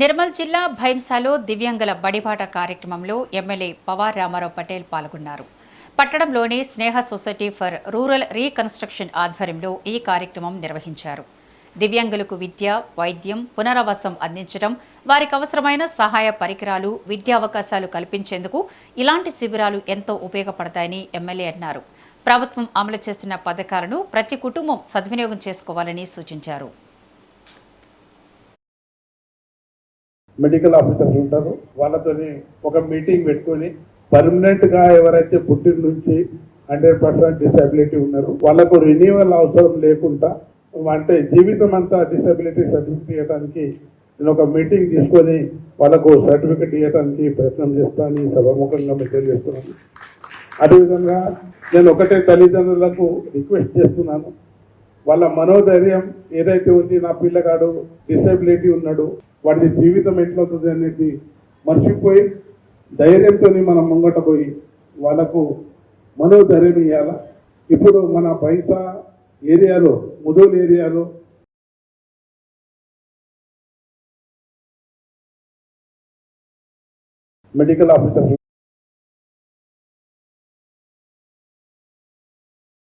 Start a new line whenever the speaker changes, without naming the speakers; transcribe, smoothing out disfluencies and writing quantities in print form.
నిర్మల్ జిల్లా భైంసాలో దివ్యాంగుల బడిబాట కార్యక్రమంలో ఎమ్మెల్యే పవార్ రామారావు పటేల్ పాల్గొన్నారు. పట్టణంలోని స్నేహ సొసైటీ ఫర్ రూరల్ రీకన్స్ట్రక్షన్ ఆధ్వర్యంలో ఈ కార్యక్రమం నిర్వహించారు. దివ్యాంగులకు విద్య, వైద్యం, పునరావాసం అందించడం, వారికి అవసరమైన సహాయ పరికరాలు, విద్యావకాశాలు కల్పించేందుకు ఇలాంటి శిబిరాలు ఎంతో ఉపయోగపడతాయని ఎమ్మెల్యే అన్నారు. ప్రభుత్వం అమలు చేస్తున్న పథకాలను ప్రతి కుటుంబం సద్వినియోగం చేసుకోవాలని సూచించారు.
మెడికల్ ఆఫీసర్స్ ఉంటారు, వాళ్ళతోని ఒక మీటింగ్ పెట్టుకొని పర్మనెంట్ గా ఎవరైతే పుట్టిన నుంచి 100% డిసెబిలిటీ ఉన్నారు వాళ్ళకు రెన్యువల్ అవసరం లేకుండా అంటే జీవితం అంతా డిసెబిలిటీ సర్టిఫికేట్ ఇవ్వడానికి నేను ఒక మీటింగ్ తీసుకొని వాళ్ళకు సర్టిఫికేట్ ఇవ్వడానికి ప్రయత్నం చేస్తానని సభాముఖంగా మీకు తెలియజేస్తున్నాను. అదేవిధంగా నేను ఒకటే తల్లిదండ్రులకు రిక్వెస్ట్ చేస్తున్నాను, వాళ్ళ మనోధైర్యం ఏదైతే ఉంది, నా పిల్లగాడు డిసెబిలిటీ ఉన్నాడు, వాడి జీవితం ఎట్లవుతుంది అనేది మర్చిపోయి ధైర్యంతో మనం ముంగట పోయి వాళ్ళకు మనోధైర్యం ఇవ్వాలా. ఇప్పుడు మన బైసా ఏరియాలో, ముదోల్ ఏరియాలో మెడికల్ ఆఫీసర్